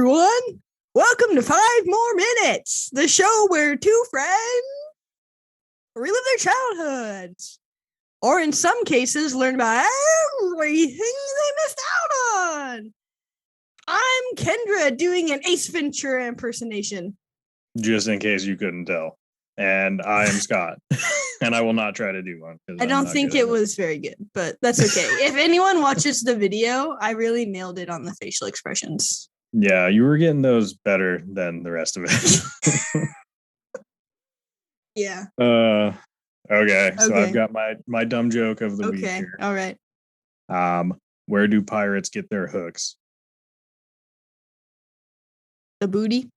everyone. Welcome to 5 More Minutes, the show where two friends relive their childhoods, or in some cases, learn about everything they missed out on. I'm Kendra doing an Ace Ventura impersonation. Just in case you couldn't tell. And I am Scott. And I will not try to do one. I don't think it was very good, but that's okay. If anyone watches the video, I really nailed it on the facial expressions. Yeah, you were getting those better than the rest of it. Yeah. Okay. So I've got my dumb joke of the week here. All right. Where do pirates get their hooks? The booty?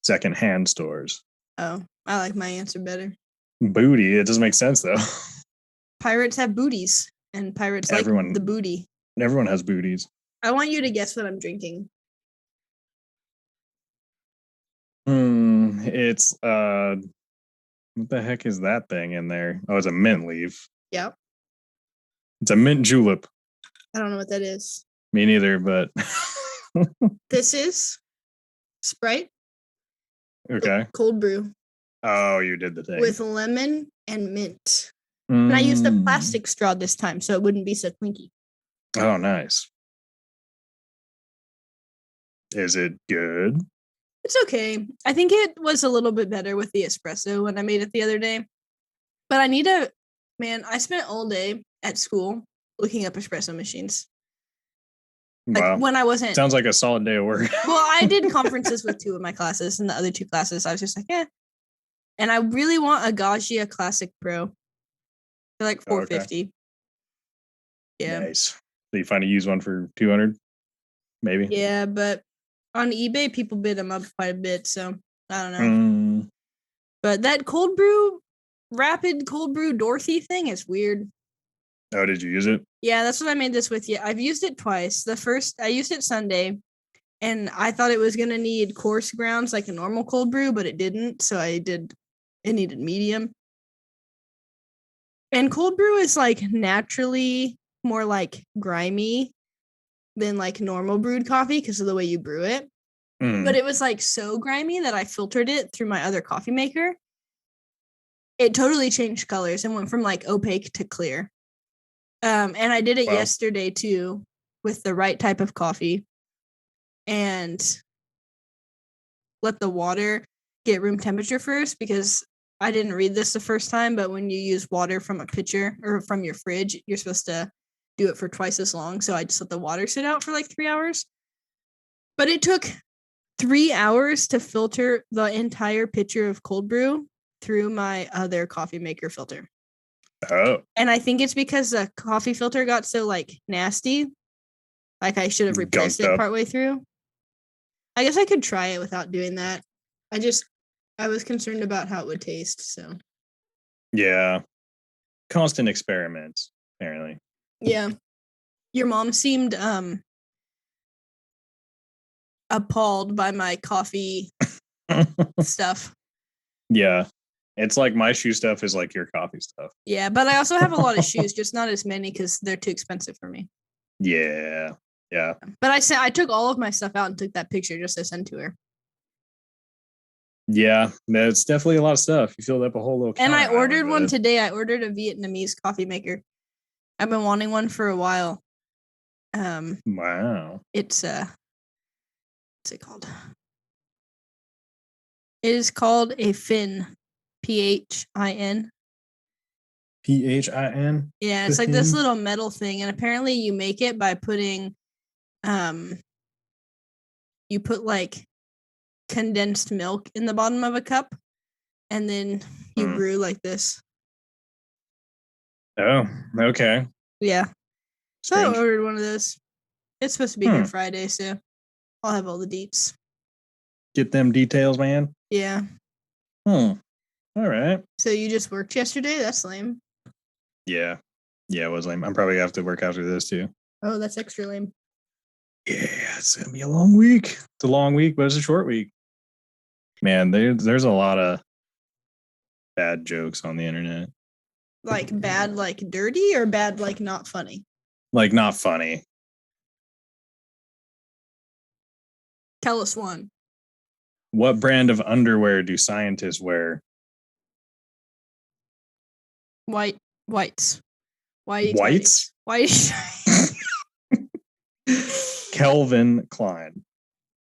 Second-hand stores. Oh, I like my answer better. Booty? It doesn't make sense, though. Pirates have booties, and pirates like the booty. Everyone has booties. I want you to guess what I'm drinking. It's, what the heck is that thing in there? Oh, it's a mint leaf. Yep. It's a mint julep. I don't know what that is. Me neither, but... This is Sprite. Okay. Cold brew. Oh, you did the thing. With lemon and mint. And I used a plastic straw this time, so it wouldn't be so clinky. Oh, nice. Is it good? It's okay. I think it was a little bit better with the espresso when I made it the other day. But I spent all day at school looking up espresso machines. Wow. When I wasn't... Sounds like a solid day of work. Well, I did conferences with 2 of my classes, and the other 2 classes, I was just like, eh. And I really want a Gaggia Classic Pro. They're like $450. Okay. Yeah. Nice. So you find a used one for $200, maybe? Yeah, but on eBay, people bid them up quite a bit, so I don't know. But that rapid cold brew Dorothy thing is weird. Oh, did you use it? Yeah, that's what I made this with you. I've used it twice. The first, I used it Sunday, and I thought it was going to need coarse grounds like a normal cold brew, but it didn't, so it needed medium. And cold brew is like naturally more like grimy than like normal brewed coffee because of the way you brew it. But it was like so grimy that I filtered it through my other coffee maker. It totally changed colors and went from like opaque to clear. And I did it yesterday too with the right type of coffee and let the water get room temperature first because I didn't read this the first time, but when you use water from a pitcher or from your fridge, you're supposed to do it for twice as long. So I just let the water sit out for like 3 hours. But it took 3 hours to filter the entire pitcher of cold brew through my other coffee maker filter. Oh. And I think it's because the coffee filter got so like nasty. Like I should have replaced it partway through. I guess I could try it without doing that. I was concerned about how it would taste, so. Yeah. Constant experiments, apparently. Yeah. Your mom seemed appalled by my coffee stuff. Yeah. It's like my shoe stuff is like your coffee stuff. Yeah, but I also have a lot of shoes, just not as many because they're too expensive for me. Yeah. Yeah. But I took all of my stuff out and took that picture just to send to her. Yeah, that's definitely a lot of stuff. You filled up a whole little. And I ordered one today. I ordered a Vietnamese coffee maker. I've been wanting one for a while. Wow. It's what's it called? It is called a Phin. Phin. Phin? Yeah, it's like this little metal thing, and apparently you make it by putting you put like condensed milk in the bottom of a cup, and then you brew like this. Oh, okay. Yeah. Strange. So I ordered one of those. It's supposed to be here Friday, so I'll have all the deets. Get them details, man. Yeah. All right. So you just worked yesterday? That's lame. Yeah. Yeah, it was lame. I'm probably going to have to work after this, too. Oh, that's extra lame. Yeah, it's going to be a long week. It's a long week, but it's a short week. Man, there's a lot of bad jokes on the internet. Like bad, like dirty, or bad, like not funny? Like not funny. Callus one. What brand of underwear do scientists wear? Whites. Whites? White. Calvin Klein.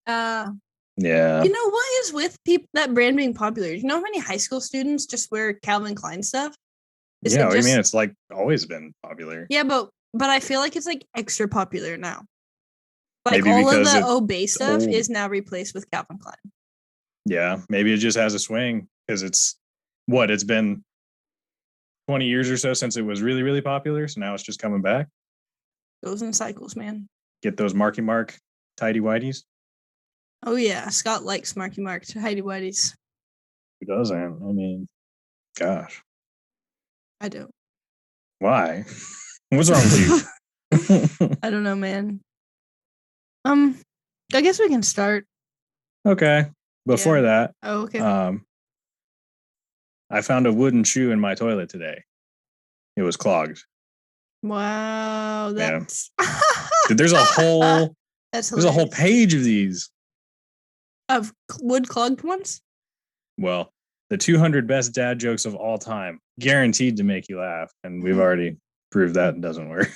Yeah. You know what is with people that brand being popular? You know how many high school students just wear Calvin Klein stuff? I mean, it's like always been popular. Yeah, but I feel like it's like extra popular now. Like maybe all of the Obey stuff is now replaced with Calvin Klein. Yeah, maybe it just has a swing because it's been 20 years or so since it was really, really popular. So now it's just coming back. Goes in cycles, man. Get those Marky Mark tidy whities. Oh yeah, Scott likes Marky Mark tidy whities. Who doesn't? I mean, gosh. I don't. Why? What's wrong with you? I don't know, man. I guess we can start. Okay. Before that. Oh, okay. I found a wooden shoe in my toilet today. It was clogged. Wow, that's Dude, there's a whole there's a whole page of these. Of wood clogged ones? Well, the 200 best dad jokes of all time, guaranteed to make you laugh, and we've already proved that it doesn't work.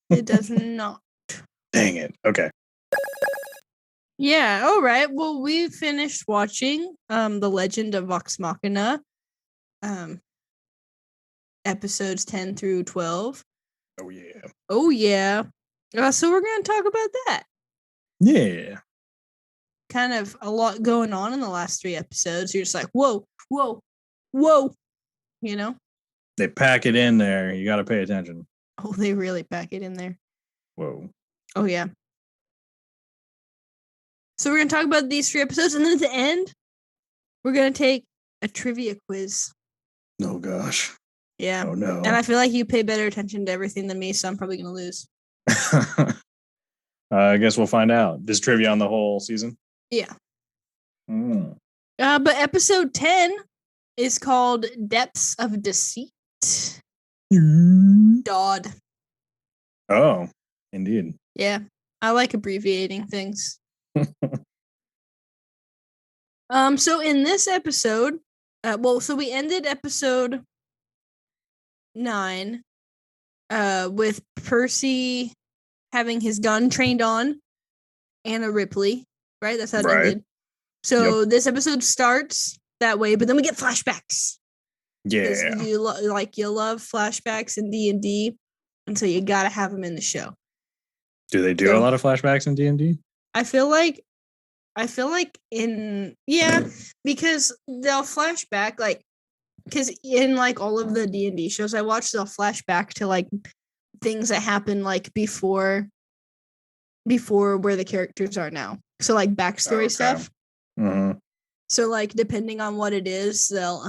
It does not. Dang it. Okay. Yeah, all right. Well, we finished watching The Legend of Vox Machina. Episodes 10 through 12. Oh yeah. Oh yeah. So we're going to talk about that. Yeah. Kind of a lot going on in the last 3 episodes. You're just like, whoa, whoa, whoa. You know? They pack it in there. You got to pay attention. Oh, they really pack it in there. Whoa. Oh yeah. So we're going to talk about these 3 episodes, and then at the end, we're going to take a trivia quiz. Oh gosh. Yeah. Oh no. And I feel like you pay better attention to everything than me, so I'm probably going to lose. I guess we'll find out. This trivia on the whole season? Yeah. But episode 10 is called Depths of Deceit. Dodd. Oh, indeed. Yeah. I like abbreviating things. So in this episode, so we ended episode 9 with Percy having his gun trained on Anna Ripley, right? That's how it ended. So this episode starts that way, but then we get flashbacks. Yeah. You love flashbacks in D&D, and so you got to have them in the show. Do they do a lot of flashbacks in D&D? I feel like because they'll flashback because in like all of the D&D shows I watch, they'll flashback to like things that happened like before where the characters are now. So like backstory stuff. Mm-hmm. So like depending on what it is, they'll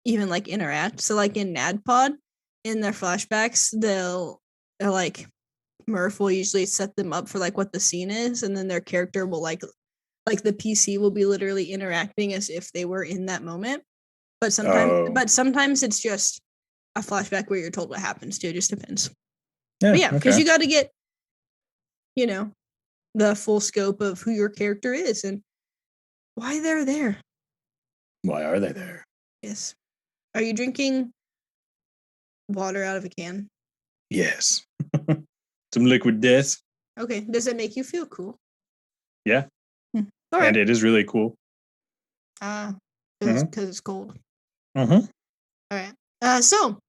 even like interact. So like in NADPOD, in their flashbacks, they're like Murph will usually set them up for like what the scene is, and then their character will like the PC will be literally interacting as if they were in that moment. But sometimes it's just a flashback where you're told what happens too. It just depends. Yeah, because you got to get, the full scope of who your character is and why they're there. Why are they there? Yes. Are you drinking water out of a can? Yes. Some liquid death. Okay. Does it make you feel cool? Yeah. All right. And it is really cool. Because it's cold. Mm-hmm. All right. So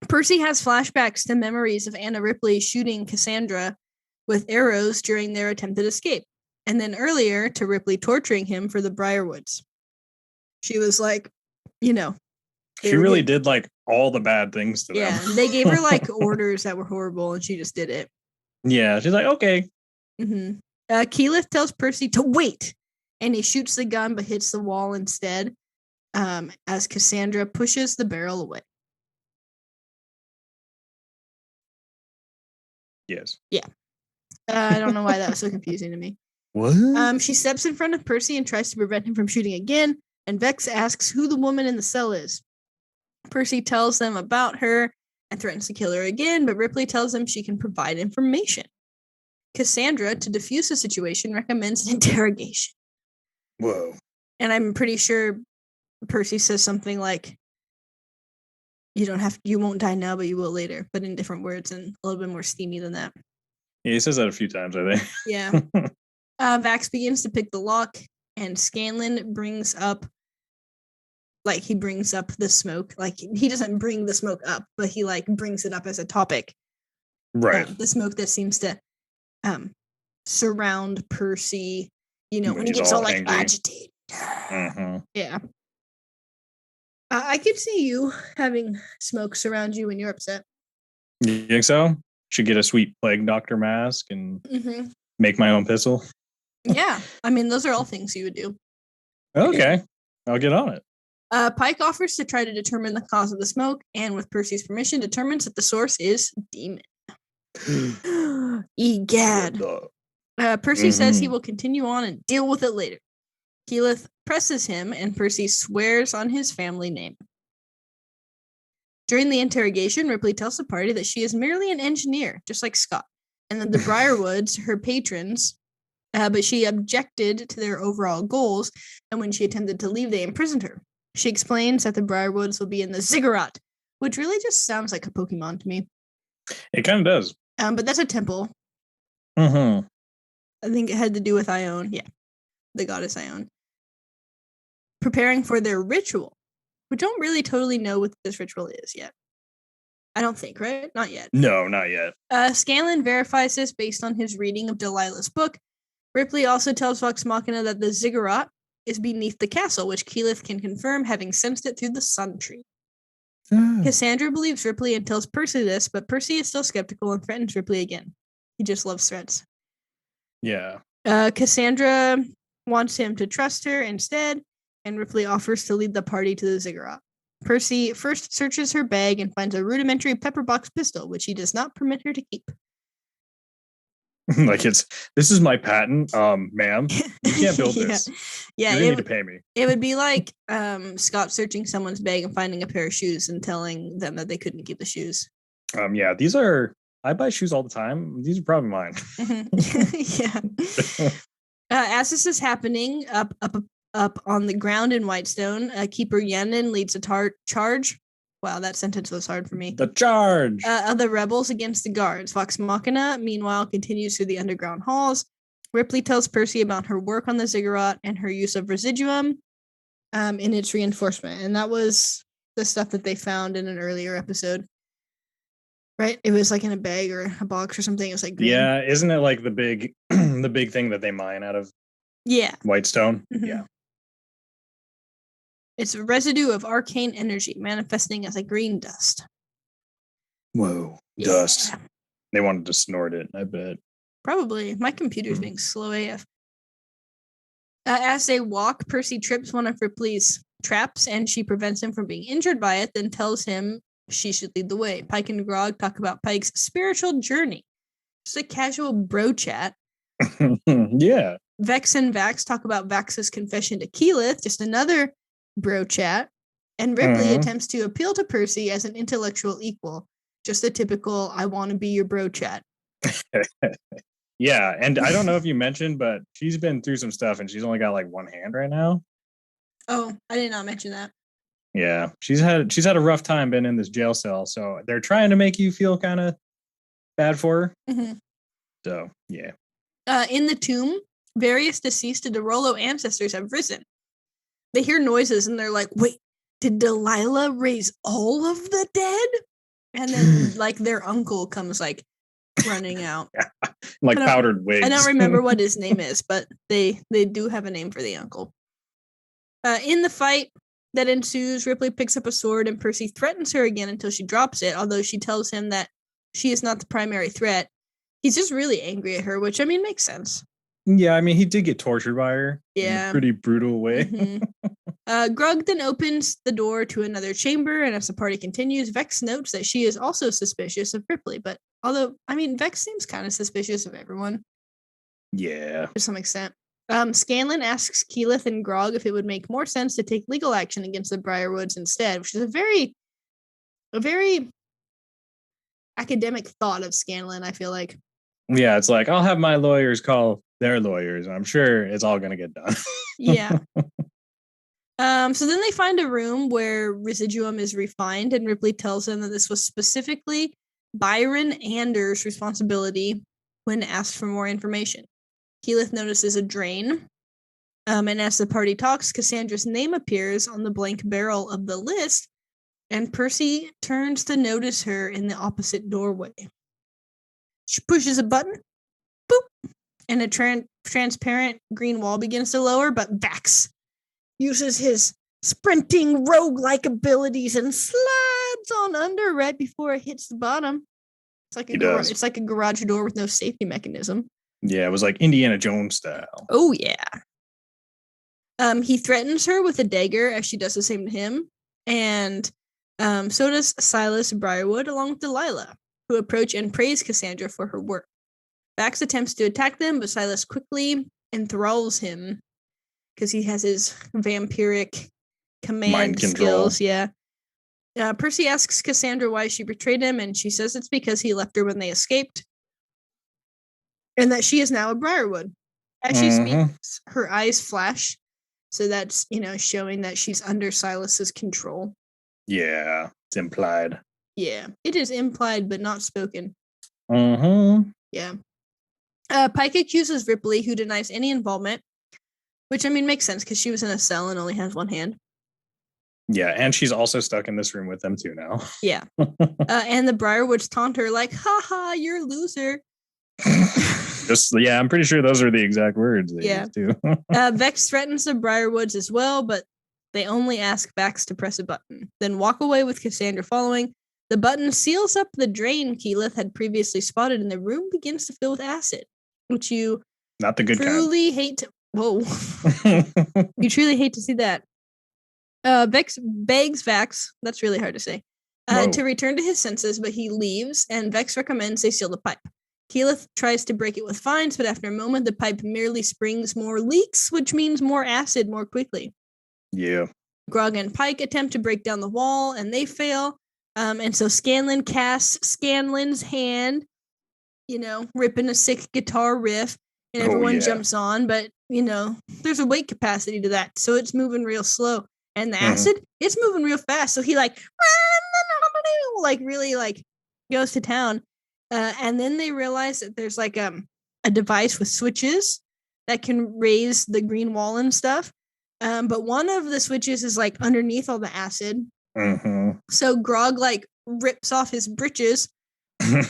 Percy has flashbacks to memories of Anna Ripley shooting Cassandra with arrows during their attempted escape, and then earlier to Ripley torturing him for the Briarwoods. She was like, she really did like all the bad things to them. Yeah, they gave her like orders that were horrible, and she just did it. Yeah, she's like, okay. Mm-hmm. Keyleth tells Percy to wait, and he shoots the gun but hits the wall instead, as Cassandra pushes the barrel away. Yes. Yeah. I don't know why that was so confusing to me. What? She steps in front of Percy and tries to prevent him from shooting again, and Vex asks who the woman in the cell is. Percy tells them about her and threatens to kill her again, but Ripley tells him she can provide information. Cassandra, to defuse the situation, recommends an interrogation. Whoa. And I'm pretty sure Percy says something like, you won't die now, but you will later, but in different words and a little bit more steamy than that. Yeah, he says that a few times, I think. Yeah. Vax begins to pick the lock, and Scanlan brings up the smoke. Like, he doesn't bring the smoke up, but he brings it up as a topic. Right. The smoke that seems to surround Percy, when he gets all agitated. Mm-hmm. Yeah. I could see you having smoke surround you when you're upset. You think so? Should get a sweet plague doctor mask and make my own pistol. Yeah. I mean, those are all things you would do. Okay. I'll get on it. Pike offers to try to determine the cause of the smoke, and with Percy's permission, determines that the source is demon. Egad. Percy says he will continue on and deal with it later. Keyleth presses him, and Percy swears on his family name. During the interrogation, Ripley tells the party that she is merely an engineer, just like Scott, and that the Briarwoods, her patrons, but she objected to their overall goals, and when she attempted to leave, they imprisoned her. She explains that the Briarwoods will be in the Ziggurat, which really just sounds like a Pokemon to me. It kind of does. But that's a temple. Mm-hmm. I think it had to do with Ione. Yeah, the goddess Ione. Preparing for their ritual. We don't really totally know what this ritual is yet. I don't think, right? Not yet. No, not yet. Scanlan verifies this based on his reading of Delilah's book. Ripley also tells Vox Machina that the Ziggurat is beneath the castle, which Keyleth can confirm, having sensed it through the sun tree. Cassandra believes Ripley and tells Percy this, but Percy is still skeptical and threatens Ripley again. He just loves threats. Yeah. Cassandra wants him to trust her instead, and Ripley offers to lead the party to the Ziggurat. Percy first searches her bag and finds a rudimentary pepperbox pistol, which he does not permit her to keep. This is my patent, ma'am. You can't build this. Yeah, you need to pay me. It would be like Scott searching someone's bag and finding a pair of shoes and telling them that they couldn't keep the shoes. Yeah, I buy shoes all the time. These are probably mine. Yeah. As this is happening, up on the ground in Whitestone, Keeper Yenin leads a charge. Wow, that sentence was hard for me. The charge of the rebels against the guards. Vox Machina, meanwhile, continues through the underground halls. Ripley tells Percy about her work on the Ziggurat and her use of residuum in its reinforcement. And that was the stuff that they found in an earlier episode. Right? It was like in a bag or a box or something. It was like green. Yeah, isn't it like the big thing that they mine out of Whitestone? Mm-hmm. Yeah. It's a residue of arcane energy manifesting as a green dust. Whoa. Yeah. Dust. They wanted to snort it, I bet. Probably. My computer's being slow AF. As they walk, Percy trips one of Ripley's traps, and she prevents him from being injured by it, then tells him she should lead the way. Pike and Grog talk about Pike's spiritual journey. Just a casual bro chat. Yeah. Vex and Vax talk about Vax's confession to Keyleth, just another bro chat. And Ripley attempts to appeal to Percy as an intellectual equal. Just a typical, I want to be your bro chat. Yeah, and I don't know if you mentioned, but she's been through some stuff and she's only got like one hand right now. Oh, I did not mention that. Yeah, she's had a rough time being in this jail cell, so they're trying to make you feel kind of bad for her. Mm-hmm. So, yeah. In the tomb, various deceased Derolo ancestors have risen. They hear noises and they're like, wait, did Delilah raise all of the dead? And then like their uncle comes like running out. Like powdered wigs. I don't remember what his name is, but they do have a name for the uncle. In the fight that ensues, Ripley picks up a sword and Percy threatens her again until she drops it, although she tells him that she is not the primary threat. He's just really angry at her, which, I mean, makes sense. Yeah, I mean, he did get tortured by her in a pretty brutal way. Mm-hmm. Grug then opens the door to another chamber, and as the party continues, Vex notes that she is also suspicious of Ripley, but although, I mean, Vex seems kind of suspicious of everyone. Yeah. To some extent. Scanlan asks Keyleth and Grog if it would make more sense to take legal action against the Briarwoods instead, which is a very academic thought of Scanlan, I feel like. Yeah, it's like, I'll have my lawyers call their lawyers. I'm sure it's all going to get done. Yeah. So then they find a room where residuum is refined, and Ripley tells them that this was specifically Byron Anders' responsibility when asked for more information. Keyleth notices a drain, and as the party talks, Cassandra's name appears on the blank barrel of the list, and Percy turns to notice her in the opposite doorway. She pushes a button, boop, and a transparent green wall begins to lower, but Vax uses his sprinting rogue-like abilities and slides on under right before it hits the bottom. It's like a garage door with no safety mechanism. Yeah, it was like Indiana Jones style. Oh, yeah. He threatens her with a dagger as she does the same to him. And so does Silas Briarwood along with Delilah, who approach and praise Cassandra for her work. Vax attempts to attack them, but Silas quickly enthralls him because he has his vampiric command skills. Yeah. Percy asks Cassandra why she betrayed him, and she says it's because he left her when they escaped, and that she is now a Briarwood. As she speaks, her eyes flash, so that's, showing that she's under Silas's control. Yeah, it's implied. Yeah, it is implied, but not spoken. Yeah. Pike accuses Ripley, who denies any involvement, which, makes sense because she was in a cell and only has one hand. Yeah, and she's also stuck in this room with them too now. Yeah. And the Briarwoods taunt her like, haha, you're a loser. I'm pretty sure those are the exact words they used too. Vex threatens the Briarwoods as well, but they only ask Vax to press a button, then walk away with Cassandra following. The button seals up the drain Keyleth had previously spotted, and the room begins to fill with acid, which you not the good truly kind. Hate to. Whoa. You truly hate to see that. Vex begs Vax, that's really hard to say, to return to his senses, but he leaves, and Vex recommends they seal the pipe. Keyleth tries to break it with vines, but after a moment, the pipe merely springs more leaks, which means more acid more quickly. Yeah. Grog and Pike attempt to break down the wall, and they fail. And so Scanlan casts Scanlan's hand, ripping a sick guitar riff, and everyone jumps on, but, there's a weight capacity to that, so it's moving real slow. And the acid, it's moving real fast, so he, really, goes to town. And then they realize that there's, a device with switches that can raise the green wall and stuff. But one of the switches is, underneath all the acid. So Grog, rips off his britches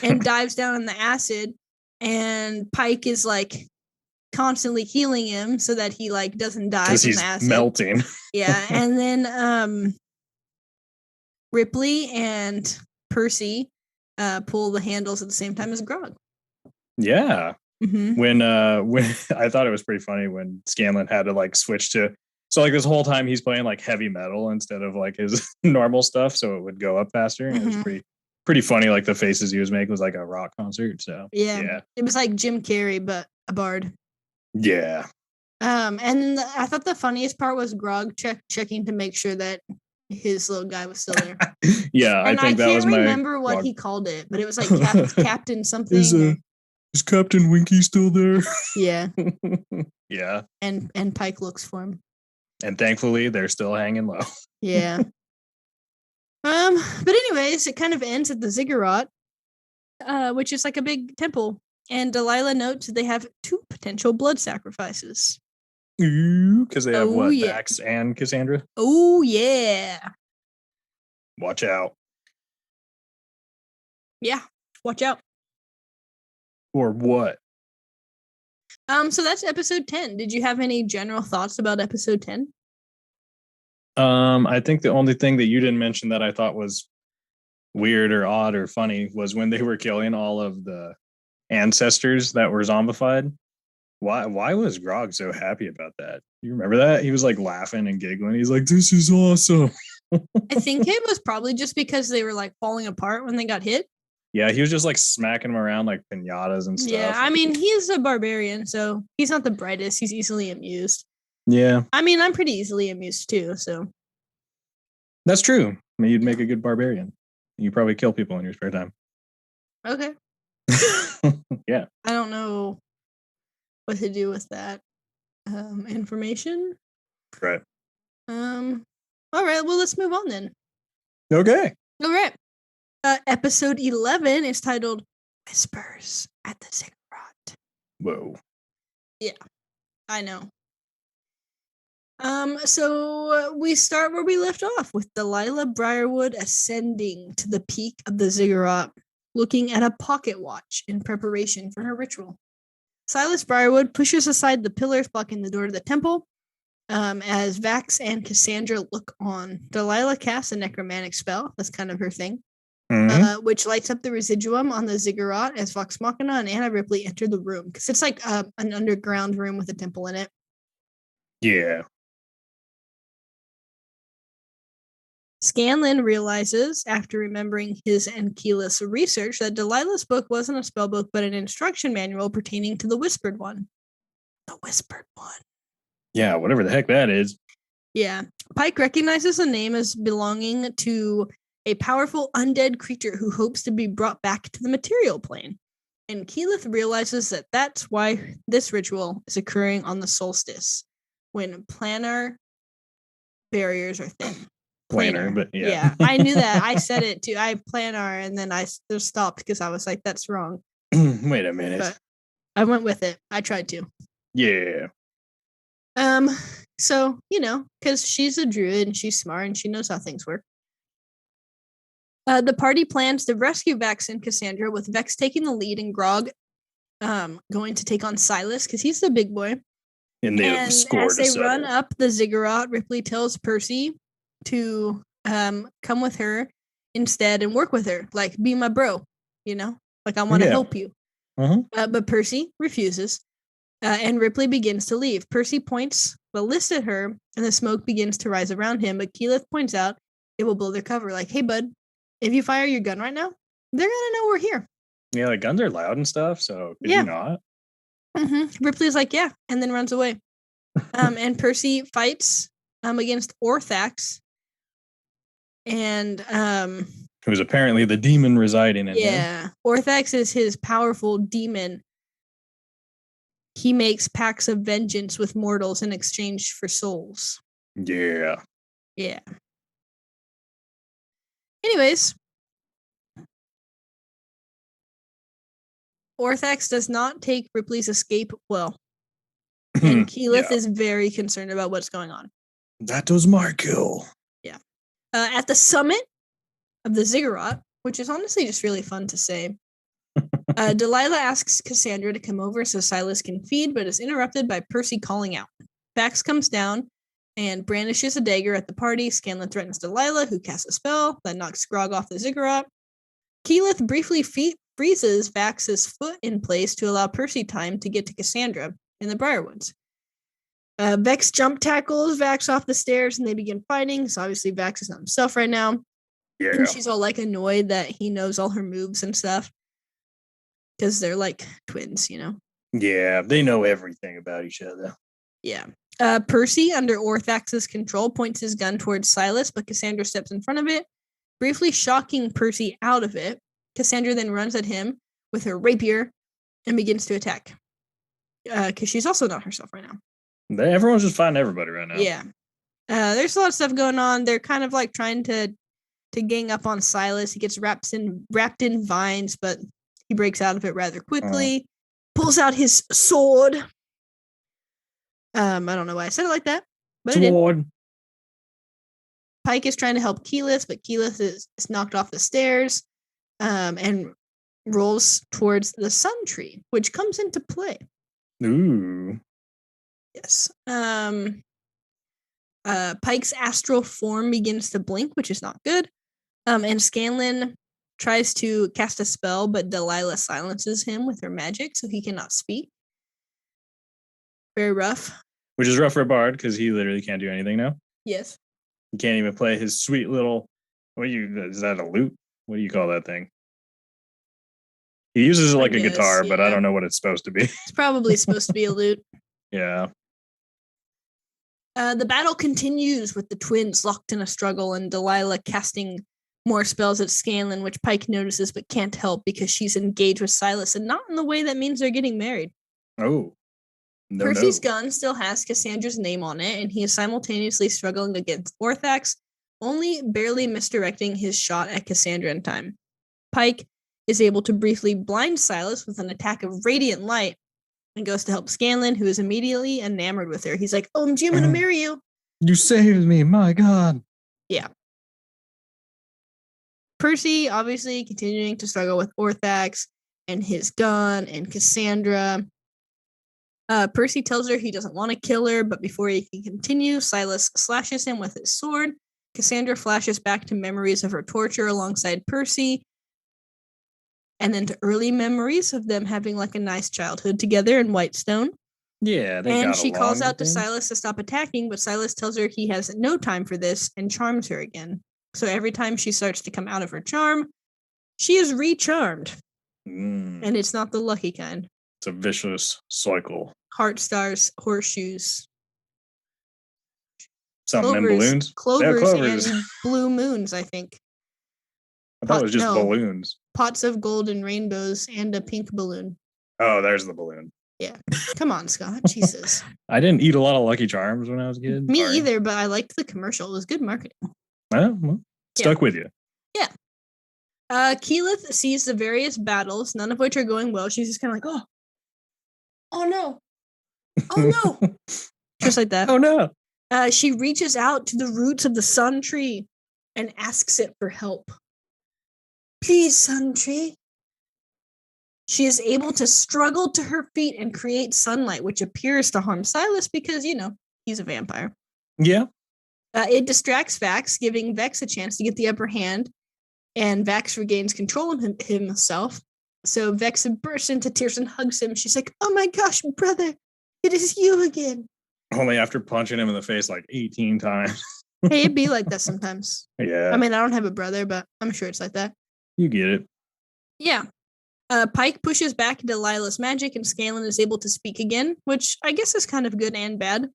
and dives down in the acid. And Pike is, constantly healing him so that he, doesn't die from the acid. Melting. Yeah. And then Ripley and Percy pull the handles at the same time as Grog. Yeah. When I thought it was pretty funny when Scanlan had to switch to, so this whole time he's playing heavy metal instead of his normal stuff, so it would go up faster. And it was pretty funny. The faces he was making was a rock concert. So yeah, it was like Jim Carrey but a bard. Yeah. And I thought the funniest part was Grog checking to make sure that his little guy was still there. Yeah, and I think that was my. I can't remember what he called it, but it was Captain something. Is Captain Winky still there? Yeah. Yeah. And Pike looks for him. And thankfully, they're still hanging low. Yeah. But anyways, it kind of ends at the ziggurat, which is a big temple. And Delilah notes they have 2 potential blood sacrifices. Because they have Vax and Cassandra? Oh, yeah. Watch out. Yeah, watch out. Or what? So that's episode 10. Did you have any general thoughts about episode 10? I think the only thing that you didn't mention that I thought was weird or odd or funny was when they were killing all of the ancestors that were zombified. Why was Grog so happy about that? You remember that? He was laughing and giggling. He's like, this is awesome. I think it was probably just because they were falling apart when they got hit. Yeah, he was just smacking them around like pinatas and stuff. Yeah, he's a barbarian, so he's not the brightest. He's easily amused. Yeah. I'm pretty easily amused too, so. That's true. You'd make a good barbarian. You probably kill people in your spare time. Okay. Yeah. I don't know what to do with that information. Right. All right, well, let's move on then. Okay. All right. Episode 11 is titled Whispers at the Ziggurat. Whoa. Yeah, I know. So we start where we left off with Delilah Briarwood ascending to the peak of the ziggurat, looking at a pocket watch in preparation for her ritual. Silas Briarwood pushes aside the pillars blocking the door to the temple. As Vax and Cassandra look on, Delilah casts a necromantic spell. That's kind of her thing. Which lights up the residuum on the ziggurat as Vox Machina and Anna Ripley enter the room, because it's like an underground room with a temple in it. Yeah. Scanlan realizes, after remembering his and Keyleth's research, that Delilah's book wasn't a spell book, but an instruction manual pertaining to the Whispered One. The Whispered One. Yeah, whatever the heck that is. Yeah. Pike recognizes the name as belonging to a powerful undead creature who hopes to be brought back to the material plane. And Keyleth realizes that that's why this ritual is occurring on the solstice, when planar barriers are thin. Planar, but yeah. Yeah, I knew that. I said it too. I planar, and then I just stopped because I was like, that's wrong. Wait a minute. But I went with it. I tried to. Yeah. So, because she's a druid and she's smart and she knows how things work. The party plans to rescue Vex and Cassandra, with Vex taking the lead and Grog going to take on Silas because he's the big boy. And as they run up the ziggurat, Ripley tells Percy to come with her instead and work with her. Like, be my bro, Like, I want to help you. But Percy refuses. And Ripley begins to leave. Percy points the list at her, and the smoke begins to rise around him. But Keyleth points out it will blow their cover. Like, hey, bud, if you fire your gun right now, they're gonna know we're here. Yeah, like guns are loud and stuff. So could you not? Ripley's like, yeah, and then runs away. And Percy fights against Orthax, and it was apparently the demon residing in him. Yeah, Orthax is his powerful demon. He makes pacts of vengeance with mortals in exchange for souls. Yeah. Yeah. Anyways, Orthax does not take Ripley's escape well. And Keyleth is very concerned about what's going on. That was my kill. Yeah. At the summit of the ziggurat, which is honestly just really fun to say, Delilah asks Cassandra to come over so Silas can feed, but is interrupted by Percy calling out. Vax comes down and brandishes a dagger at the party. Scanlan threatens Delilah, who casts a spell that knocks Grog off the ziggurat. Keyleth briefly freezes Vax's foot in place to allow Percy time to get to Cassandra in the Briarwoods. Vex jump tackles Vax off the stairs and they begin fighting. So obviously Vax is not himself right now. Yeah. And she's all like annoyed that he knows all her moves and stuff. Because they're like twins, Yeah, they know everything about each other. Yeah. Percy, under Orthax's control, points his gun towards Silas, but Cassandra steps in front of it, briefly shocking Percy out of it. Cassandra then runs at him with her rapier and begins to attack. Because she's also not herself right now. Everyone's just fighting everybody right now. Yeah. There's a lot of stuff going on. They're kind of like trying to gang up on Silas. He gets wrapped in vines, but he breaks out of it rather quickly. Pulls out his sword. I don't know why I said it like that, but sword. Pike is trying to help Keyleth, but Keyleth is knocked off the stairs and rolls towards the sun tree, which comes into play. Ooh. Yes. Pike's astral form begins to blink, which is not good. And Scanlan tries to cast a spell, but Delilah silences him with her magic, so he cannot speak. Very rough. Which is rough for a bard, because he literally can't do anything now. Yes. He can't even play his sweet little... Is that a lute? What do you call that thing? He uses it like a guitar, but I don't know what it's supposed to be. It's probably supposed to be a lute. Yeah. The battle continues with the twins locked in a struggle and Delilah casting more spells at Scanlan, which Pike notices but can't help because she's engaged with Silas, and not in the way that means they're getting married. Oh. Percy's gun still has Cassandra's name on it, and he is simultaneously struggling against Orthax, only barely misdirecting his shot at Cassandra in time. Pike is able to briefly blind Silas with an attack of radiant light and goes to help Scanlan, who is immediately enamored with her. He's like, OMG, I'm going to marry you. You saved me, my God. Yeah. Percy, obviously, continuing to struggle with Orthax and his gun and Cassandra. Percy tells her he doesn't want to kill her, but before he can continue, Silas slashes him with his sword. Cassandra flashes back to memories of her torture alongside Percy, and then to early memories of them having like a nice childhood together in Whitestone. Yeah, and she calls out to Silas to stop attacking, but Silas tells her he has no time for this and charms her again. So every time she starts to come out of her charm, she is recharmed. And it's not the lucky kind. It's a vicious cycle. Heart stars, horseshoes. Something in balloons? Clovers and blue moons, I think. I thought it was just balloons. Pots of gold and rainbows and a pink balloon. Oh, there's the balloon. Yeah. Come on, Scott. Jesus. I didn't eat a lot of Lucky Charms when I was a kid. Me either, but I liked the commercial. It was good marketing. Well, stuck with you. Yeah. Keyleth sees the various battles, none of which are going well. She's just kind of like, oh no. Oh no. Just like that. Oh no. She reaches out to the roots of the sun tree and asks it for help. Please, sun tree. She is able to struggle to her feet and create sunlight, which appears to harm Silas because, he's a vampire. Yeah. It distracts Vax, giving Vex a chance to get the upper hand, and Vax regains control of himself. So Vex bursts into tears and hugs him. She's like, oh my gosh, brother, it is you again. Only after punching him in the face like 18 times. Hey, it'd be like that sometimes. Yeah. I mean, I don't have a brother, but I'm sure it's like that. You get it. Yeah. Pike pushes back Delilah's magic, and Scanlan is able to speak again, which I guess is kind of good and bad.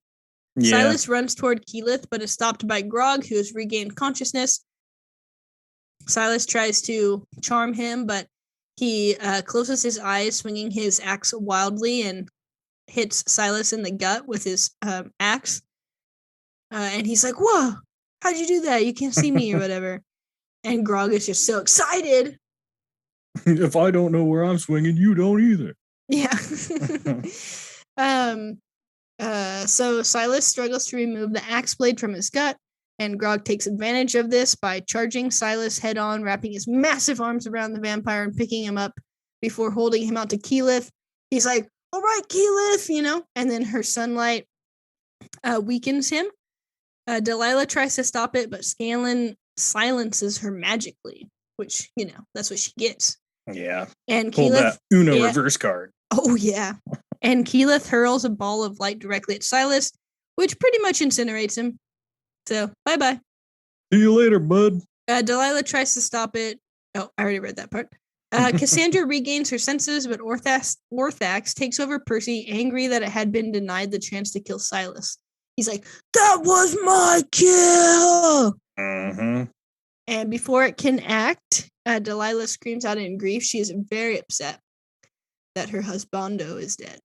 Yeah. Silas runs toward Keyleth, but is stopped by Grog, who has regained consciousness. Silas tries to charm him, but he closes his eyes, swinging his axe wildly, and hits Silas in the gut with his axe. And he's like, whoa, how'd you do that? You can't see me or whatever. And Grog is just so excited. If I don't know where I'm swinging, you don't either. Yeah. So Silas struggles to remove the axe blade from his gut, and Grog takes advantage of this by charging Silas head on, wrapping his massive arms around the vampire and picking him up before holding him out to Keyleth. He's like, all right, Keyleth, and then her sunlight weakens him. Delilah tries to stop it, but Scanlan silences her magically, which, that's what she gets. Yeah. And Pull that Uno reverse card. Oh, yeah. And Keyleth hurls a ball of light directly at Silas, which pretty much incinerates him. So, bye-bye. See you later, bud. Delilah tries to stop it. Oh, I already read that part. Cassandra regains her senses, but Orthax takes over Percy, angry that it had been denied the chance to kill Silas. He's like, that was my kill! Mm-hmm. And before it can act, Delilah screams out in grief. She is very upset that her husbando is dead.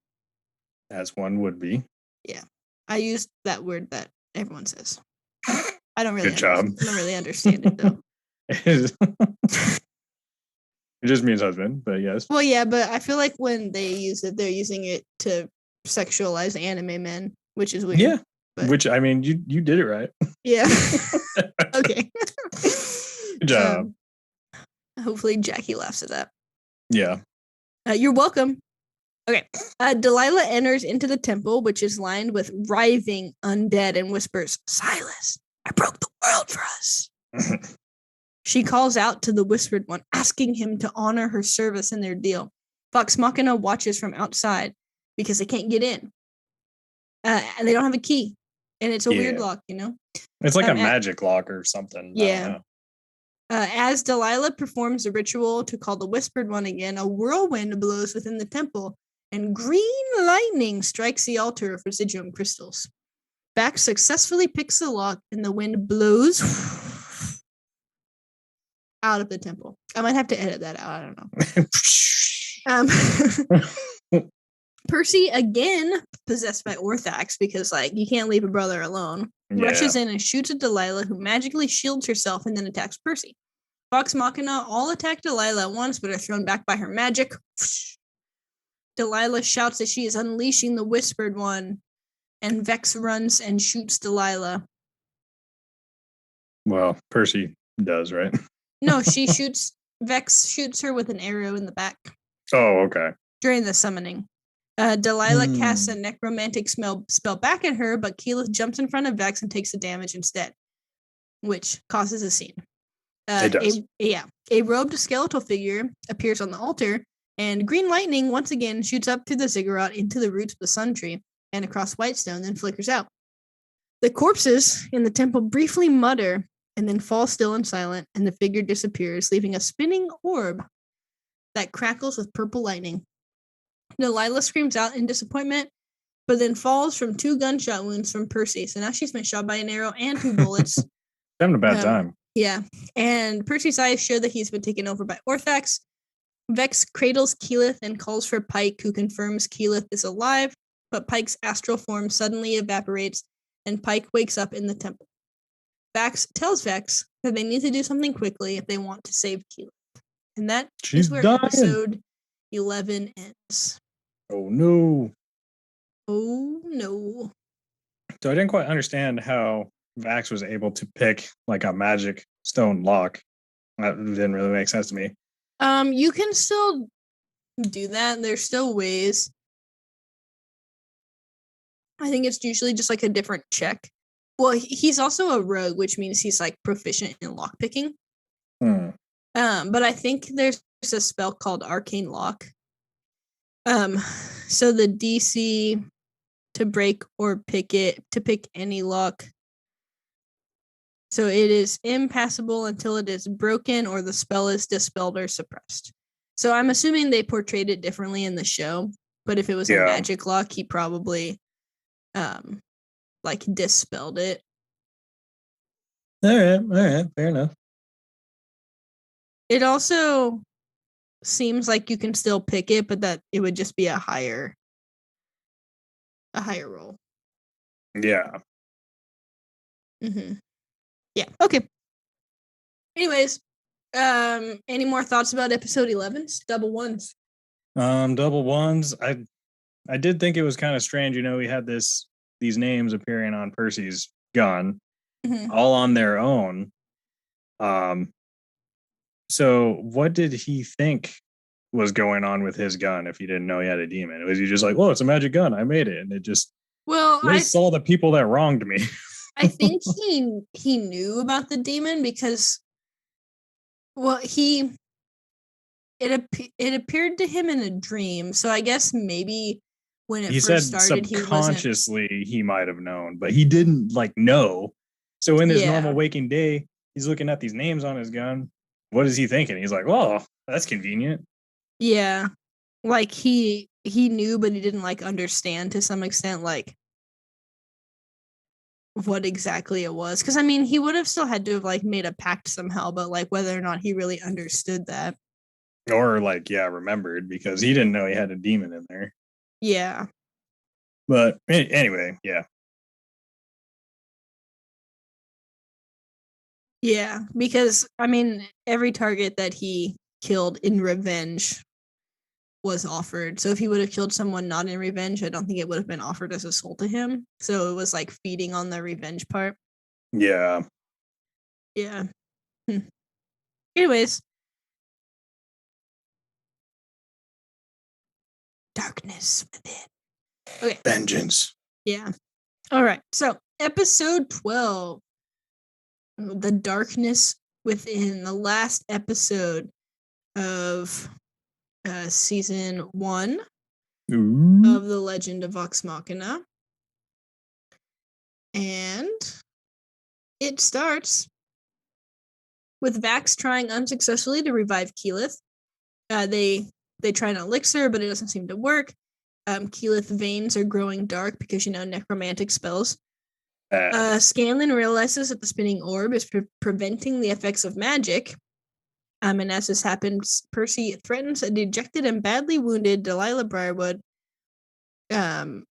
As one would be. Yeah. I used that word that everyone says. I don't really Good job. I don't really understand it, though. It just means husband, but yes. Well, yeah, but I feel like when they use it, they're using it to sexualize anime men, which is weird. Yeah. But, which, I mean, you did it right. Yeah. Okay. Good job. Hopefully Jackie laughs at that. Yeah. You're welcome. Okay. Delilah enters into the temple, which is lined with writhing undead, and whispers, Silas, I broke the world for us. She calls out to the Whispered One, asking him to honor her service in their deal. Vox Machina watches from outside because they can't get in. And they don't have a key. And it's a weird lock, It's like a magic lock or something. Yeah. As Delilah performs the ritual to call the Whispered One again, a whirlwind blows within the temple, and green lightning strikes the altar of residuum crystals. Vax successfully picks the lock, and the wind blows out of the temple. I might have to edit that out. I don't know. Percy, again, possessed by Orthax, because, like, you can't leave a brother alone, rushes in and shoots at Delilah, who magically shields herself and then attacks Percy. Vox Machina all attack Delilah at once, but are thrown back by her magic. Delilah shouts that she is unleashing the Whispered One, and Vex runs and shoots Delilah. Well, Percy does, right? No, Vex shoots her with an arrow in the back. Oh, okay. During the summoning. Delilah casts a necromantic spell back at her, but Keyleth jumps in front of Vex and takes the damage instead, which causes a scene. It does. A robed skeletal figure appears on the altar, and green lightning once again shoots up through the ziggurat into the roots of the sun tree and across Whitestone, then flickers out. The corpses in the temple briefly mutter and then fall still and silent, and the figure disappears, leaving a spinning orb that crackles with purple lightning. Delilah screams out in disappointment, but then falls from 2 gunshot wounds from Percy. So now she's been shot by an arrow and 2 bullets. Having a bad time. Yeah. And Percy's eyes show that he's been taken over by Orthax. Vex cradles Keyleth and calls for Pike, who confirms Keyleth is alive, but Pike's astral form suddenly evaporates, and Pike wakes up in the temple. Vax tells Vex that they need to do something quickly if they want to save Keyleth. And that is where episode 11 ends. Oh, no. Oh, no. So I didn't quite understand how Vax was able to pick, like, a magic stone lock. That didn't really make sense to me. You can still do that. There's still ways. I think it's usually just, like, a different check. Well, he's also a rogue, which means he's, like, proficient in lockpicking. But I think there's a spell called Arcane Lock. So the DC to break or pick any lock. So it is impassable until it is broken or the spell is dispelled or suppressed. So I'm assuming they portrayed it differently in the show, but if it was a magic lock, he probably like dispelled it. All right, fair enough. It also seems like you can still pick it, but that it would just be a higher roll. Yeah. Mm-hmm. Yeah. Okay. Anyways, any more thoughts about episode 11? Double ones. Double ones. I did think it was kind of strange. You know, we had these names appearing on Percy's gun, all on their own. So what did he think was going on with his gun if he didn't know he had a demon? Was he just like, "Oh, it's a magic gun. I made it," and it just I saw the people that wronged me. I think he knew about the demon because, well, it appeared to him in a dream. So I guess maybe when it first started, subconsciously he might have known, but he didn't know. So in his normal waking day, he's looking at these names on his gun. What is he thinking? He's like, "Oh, that's convenient." Yeah, like he knew, but he didn't understand to some extent, what exactly it was. Because I mean, he would have still had to have made a pact somehow, but whether or not he really understood that, or remembered, because he didn't know he had a demon in there. Yeah. But anyway, yeah. Yeah, because I mean, every target that he killed in revenge was offered. So if he would have killed someone not in revenge, I don't think it would have been offered as a soul to him. So it was feeding on the revenge part. Yeah. Yeah. Anyways. Darkness within. Okay. Vengeance. Yeah. All right. So episode 12. The Darkness Within, the last episode of season 1 of the Legend of Vox Machina. And it starts with Vax trying unsuccessfully to revive Keyleth. They try an elixir, but it doesn't seem to work. Keyleth's veins are growing dark because, necromantic spells. Scanlan realizes that the spinning orb is preventing the effects of magic, And as this happens, Percy threatens a dejected and badly wounded Delilah Briarwood, and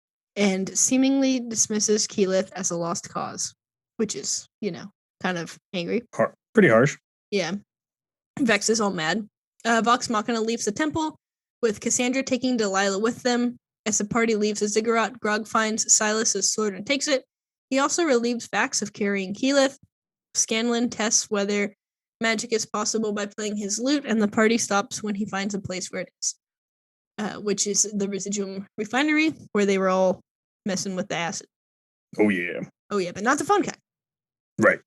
seemingly dismisses Keyleth as a lost cause, which is, kind of angry. Pretty harsh. Yeah. Vex is all mad. Vox Machina leaves the temple, with Cassandra taking Delilah with them. As the party leaves the ziggurat, Grog finds Silas's sword and takes it. He also relieves Vax of carrying Keyleth. Scanlan tests whether magic is possible by playing his lute, and the party stops when he finds a place where it is, which is the Residuum Refinery, where they were all messing with the acid. Oh, yeah. Oh, yeah, but not the fun kind. Right.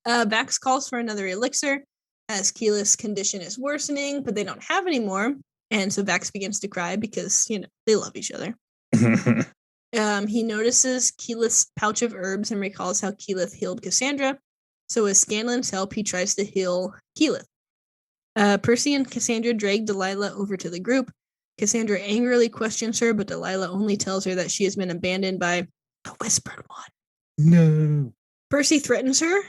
Vax calls for another elixir, as Keyleth's condition is worsening, but they don't have any more. And so Vax begins to cry because, they love each other. He notices Keyleth's pouch of herbs and recalls how Keyleth healed Cassandra. So with Scanlan's help, he tries to heal Keyleth. Percy and Cassandra drag Delilah over to the group. Cassandra angrily questions her, but Delilah only tells her that she has been abandoned by the Whispered One. No. Percy threatens her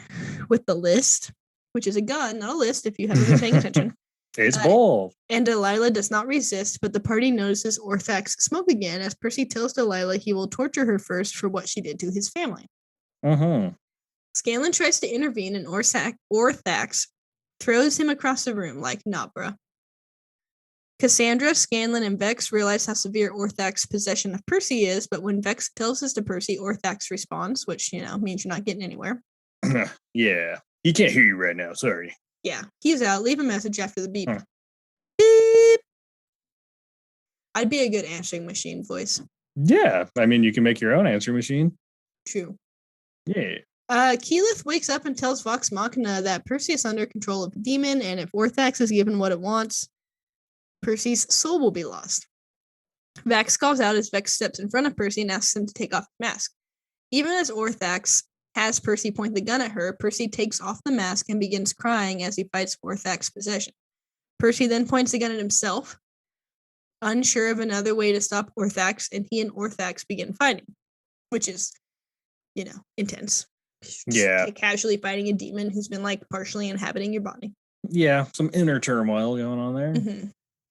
with the list, which is a gun, not a list, if you haven't been paying attention. It's bold. And Delilah does not resist, but the party notices Orthax smoke again as Percy tells Delilah he will torture her first for what she did to his family. Scanlan tries to intervene, and Orthax throws him across the room like, nah, bruh. Cassandra, Scanlan, and Vex realize how severe Orthax's possession of Percy is, but when Vex tells this to Percy, Orthax responds, which, means you're not getting anywhere. Yeah. He can't hear you right now. Sorry. Yeah. He's out. Leave a message after the beep. Beep! I'd be a good answering machine voice. Yeah. I mean, you can make your own answering machine. True. Yeah. Keyleth wakes up and tells Vox Machina that Percy is under control of the demon, and if Orthax is given what it wants, Percy's soul will be lost. Vax calls out as Vex steps in front of Percy and asks him to take off the mask. Even as Orthax has Percy point the gun at her, Percy takes off the mask and begins crying as he fights Orthax's possession. Percy then points the gun at himself, unsure of another way to stop Orthax, and he and Orthax begin fighting, which is, intense. Yeah. Casually fighting a demon who's been, partially inhabiting your body. Yeah, some inner turmoil going on there. Mm-hmm.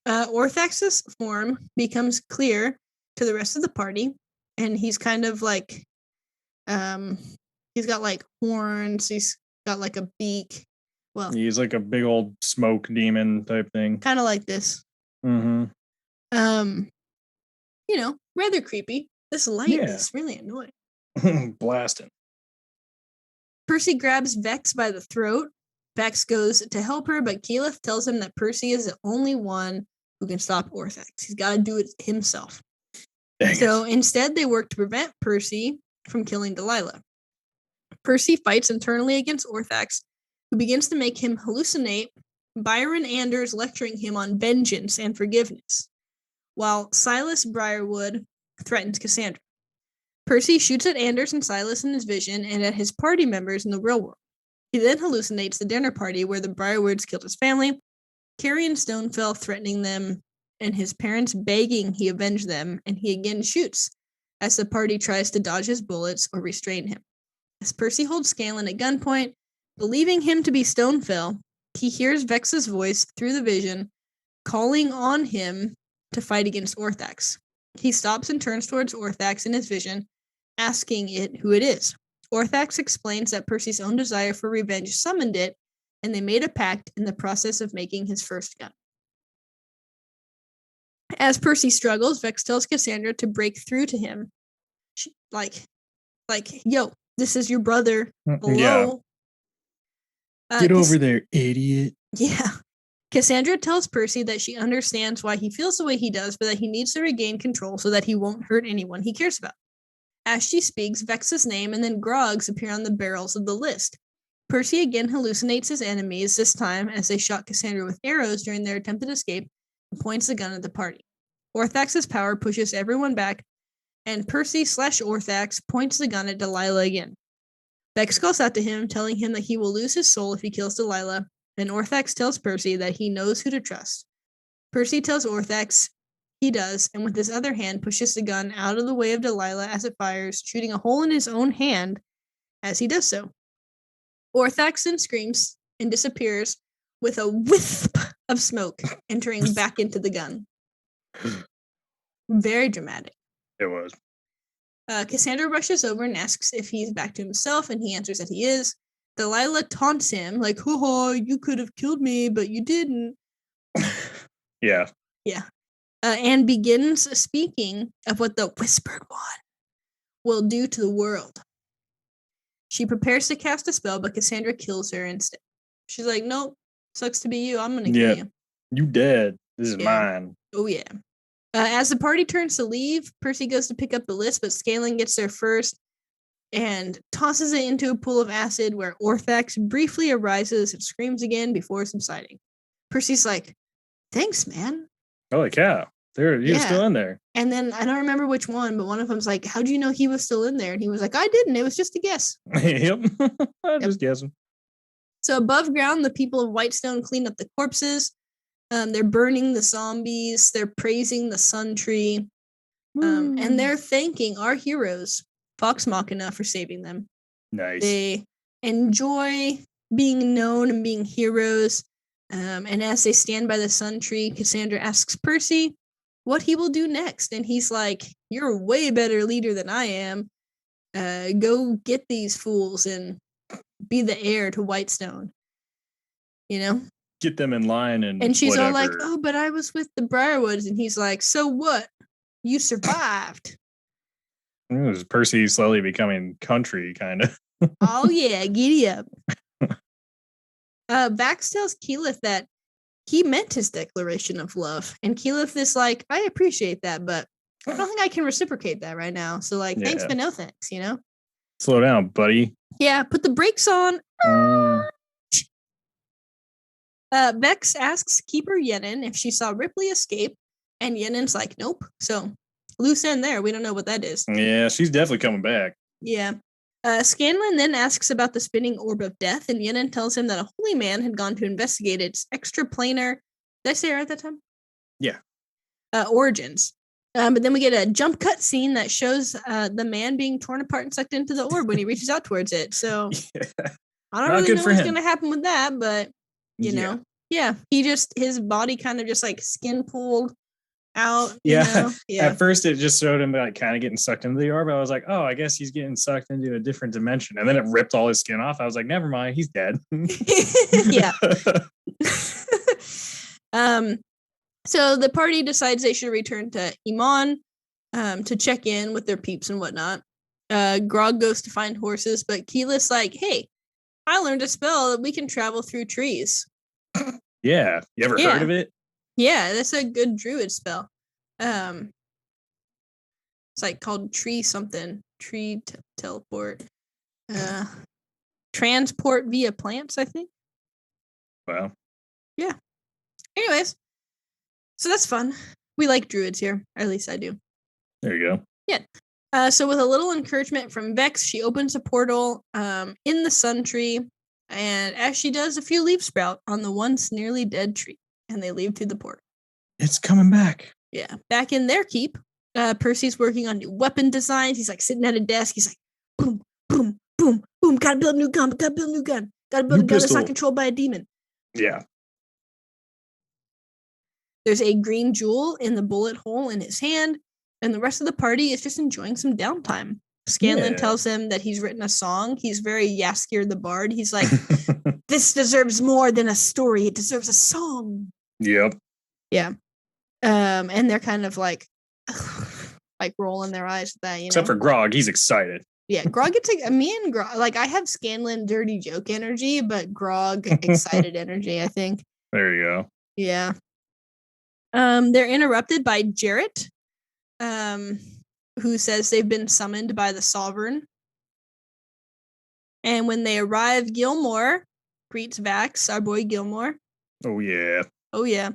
Orthax's form becomes clear to the rest of the party, and he's kind of he's got horns, he's got a beak. Well, he's like a big old smoke demon type thing. Kind of like this. Mm-hmm. Rather creepy. This light is really annoying. Blasting. Percy grabs Vex by the throat. Vex goes to help her, but Keyleth tells him that Percy is the only one who can stop Orthax. He's got to do it himself. Instead, they work to prevent Percy from killing Delilah. Percy fights internally against Orthax, who begins to make him hallucinate Byron Anders lecturing him on vengeance and forgiveness, while Silas Briarwood threatens Cassandra. Percy shoots at Anders and Silas in his vision and at his party members in the real world. He then hallucinates the dinner party where the Briarwoods killed his family, Carrie and Stonefell threatening them, and his parents begging he avenge them, and he again shoots as the party tries to dodge his bullets or restrain him. As Percy holds Scanlan at gunpoint, believing him to be Stonefell, he hears Vex's voice through the vision, calling on him to fight against Orthax. He stops and turns towards Orthax in his vision, asking it who it is. Orthax explains that Percy's own desire for revenge summoned it, and they made a pact in the process of making his first gun. As Percy struggles, Vex tells Cassandra to break through to him. She, yo, this is your brother. Hello? Yeah. Get over there, idiot. Yeah. Cassandra tells Percy that she understands why he feels the way he does, but that he needs to regain control so that he won't hurt anyone he cares about. As she speaks, Vex's name and then Grog's appear on the barrels of the list. Percy again hallucinates his enemies, this time as they shot Cassandra with arrows during their attempted escape, and points the gun at the party. Orthax's power pushes everyone back, and Percy/Orthax points the gun at Delilah again. Vex calls out to him, telling him that he will lose his soul if he kills Delilah, and Orthax tells Percy that he knows who to trust. Percy tells Orthax he does, and with his other hand pushes the gun out of the way of Delilah as it fires, shooting a hole in his own hand as he does so. Orthax then screams and disappears, with a wisp of smoke entering back into the gun. Very dramatic. It was. Cassandra rushes over and asks if he's back to himself, and he answers that he is. Delilah taunts him, like, "Ho, you could have killed me, but you didn't." Yeah. Yeah. And begins speaking of what the Whispered One will do to the world. She prepares to cast a spell, but Cassandra kills her instead. She's like, "Nope, sucks to be you. I'm gonna kill you. You dead. This is mine." Oh, yeah. As the party turns to leave, Percy goes to pick up the list, but Scanlan gets there first and tosses it into a pool of acid where Orthax briefly arises and screams again before subsiding. Percy's like, "Thanks, man." Holy cow. He was still in there. And then I don't remember which one, but one of them's like, "How'd you know he was still in there?" And he was like, "I didn't. It was just a guess." Yep. Just guessing. So above ground, the people of Whitestone clean up the corpses. They're burning the zombies. They're praising the sun tree. And they're thanking our heroes, Vox Machina, for saving them. Nice. They enjoy being known and being heroes. And as they stand by the sun tree, Cassandra asks Percy what he will do next. And he's like, "You're a way better leader than I am. Go get these fools and be the heir to Whitestone." You know? Get them in line and she's whatever. all like, "Oh, but I was with the Briarwoods." And he's like, "So what? You survived." It was Percy slowly becoming country, kind of. Oh, yeah, giddy up. Vax tells Keyleth that he meant his declaration of love. And Keyleth is like, "I appreciate that, but I don't think I can reciprocate that right now. So, like, thanks, but no thanks, you know?" Slow down, buddy. Yeah, put the brakes on. Vex asks Keeper Yenin if she saw Ripley escape, and Yenin's like, "Nope." So, loose end there. We don't know what that is. Yeah, she's definitely coming back. Yeah. Scanlan then asks about the spinning orb of death, and Yenin tells him that a holy man had gone to investigate its extraplanar. Did I say it right that time? Yeah. Origins. But then we get a jump cut scene that shows the man being torn apart and sucked into the orb when he reaches out towards it. So I don't really know what's going to happen with that, but you know, his body kind of just like skin pulled out. You know? At first it just showed him like kind of getting sucked into the orb. I was like, oh, I guess he's getting sucked into a different dimension. And then it ripped all his skin off. I was like, never mind, he's dead. Yeah. So the party decides they should return to Iman to check in with their peeps and whatnot. Grog goes to find horses, but Keyleth's like, "Hey, I learned a spell that we can travel through trees." Yeah. You ever heard of it? Yeah, that's a good druid spell. It's like called tree something. Tree teleport. Transport via plants, I think. Wow. Yeah. Anyways. So that's fun. We like druids here. Or at least I do. There you go. Yeah. So with a little encouragement from Vex, she opens a portal in the sun tree. And as she does, a few leaves sprout on the once nearly dead tree. And they leave through the portal. It's coming back. Yeah. Back in their keep, Percy's working on new weapon designs. He's like sitting at a desk. He's like, boom, boom, boom, boom. Gotta build a new gun. Gotta build a new gun. Gotta build a gun that's not controlled by a demon. Yeah. There's a green jewel in the bullet hole in his hand, and the rest of the party is just enjoying some downtime. Scanlan tells him that he's written a song. He's very Yaskir the Bard. He's like, "This deserves more than a story. It deserves a song." Yep. Yeah. And they're kind of like rolling their eyes at that, you know. Except for Grog, he's excited. Yeah, Grog gets me and Grog, like I have Scanlan dirty joke energy, but Grog excited energy, I think. There you go. Yeah. They're interrupted by Jarrett, who says they've been summoned by the Sovereign. And when they arrive, Gilmore greets Vax, our boy Gilmore. Oh, yeah. Oh, yeah.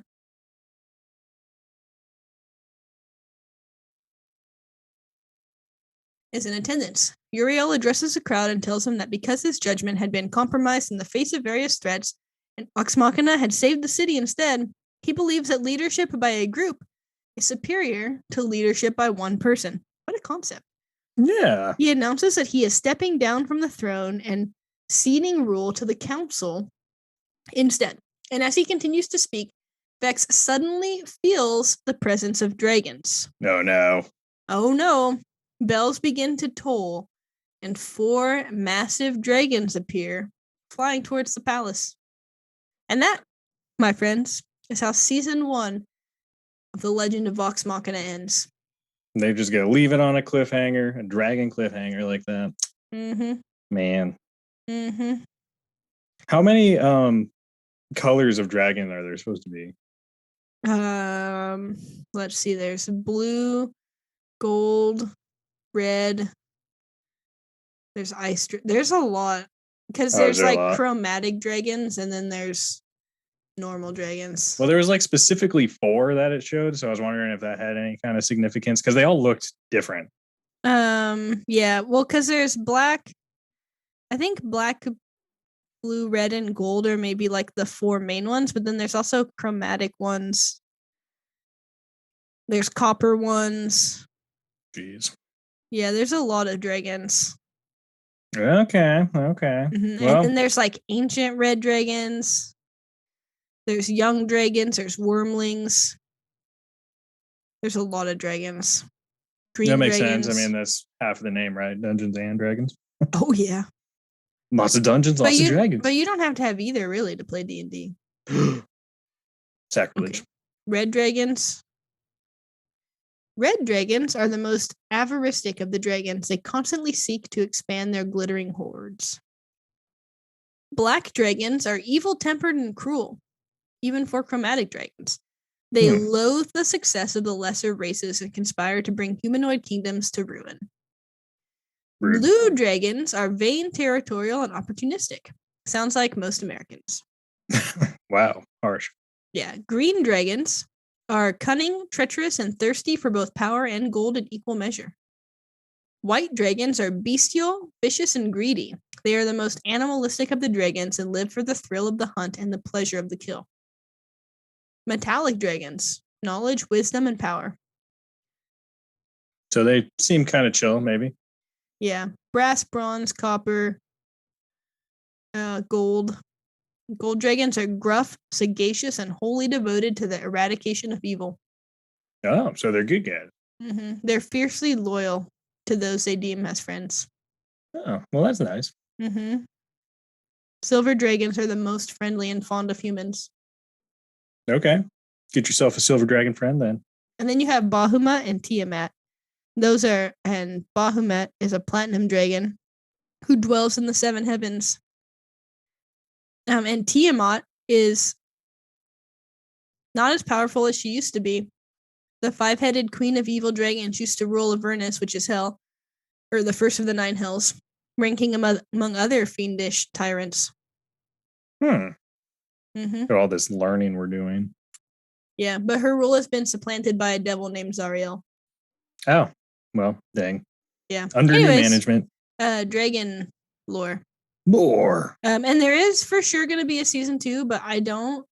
Is in attendance. Uriel addresses the crowd and tells him that because his judgment had been compromised in the face of various threats, and Vox Machina had saved the city instead, he believes that leadership by a group is superior to leadership by one person. What a concept. Yeah. He announces that he is stepping down from the throne and ceding rule to the council instead. And as he continues to speak, Vex suddenly feels the presence of dragons. Oh no. Oh no. Bells begin to toll, and 4 massive dragons appear, flying towards the palace. And that, my friends, is how season 1 of The Legend of Vox Machina ends. They just go leave it on a cliffhanger, a dragon cliffhanger like that. Mm-hmm. Man. Mm-hmm. How many colors of dragon are there supposed to be? Let's see. There's blue, gold, red. There's ice. There's a lot because there's like chromatic dragons, and then there's normal dragons. Well, there was like specifically 4 that it showed, so I was wondering if that had any kind of significance because they all looked different. Yeah. Well, because there's black. I think black, blue, red, and gold are maybe like the 4 main ones, but then there's also chromatic ones. There's copper ones. Jeez. Yeah, there's a lot of dragons. Okay. Mm-hmm. Well, and then there's like ancient red dragons. There's young dragons. There's wormlings. There's a lot of dragons. Green that makes dragons. Sense. I mean, that's half of the name, right? Dungeons and Dragons. Oh yeah. Lots of dungeons, lots of dragons. But you don't have to have either, really, to play D&D. Sacrilege. Okay. Red dragons. Red dragons are the most avaristic of the dragons. They constantly seek to expand their glittering hordes. Black dragons are evil-tempered and cruel, even for chromatic dragons. They loathe the success of the lesser races and conspire to bring humanoid kingdoms to ruin. Rude. Blue dragons are vain, territorial, and opportunistic. Sounds like most Americans. Wow, harsh. Yeah. Green dragons are cunning, treacherous, and thirsty for both power and gold in equal measure. White dragons are bestial, vicious, and greedy. They are the most animalistic of the dragons and live for the thrill of the hunt and the pleasure of the kill. Metallic dragons, knowledge, wisdom, and power. So they seem kind of chill, maybe. Yeah. Brass, bronze, copper, gold. Gold dragons are gruff, sagacious, and wholly devoted to the eradication of evil. Oh, so they're good guys. Mm-hmm. They're fiercely loyal to those they deem as friends. Oh, well, that's nice. Mm-hmm. Silver dragons are the most friendly and fond of humans. Okay. Get yourself a silver dragon friend then. And then you have Bahuma and Tiamat. And Bahuma is a platinum dragon who dwells in the 7 heavens. And Tiamat is not as powerful as she used to be. The 5-headed queen of evil dragons used to rule Avernus, which is hell, or the first of the 9 hells, ranking among other fiendish tyrants. Mm-hmm. All this learning we're doing. Yeah, but her rule has been supplanted by a devil named Zariel. Oh, well, dang. Yeah. Under new management. Dragon lore. And there is for sure going to be a season 2, but I don't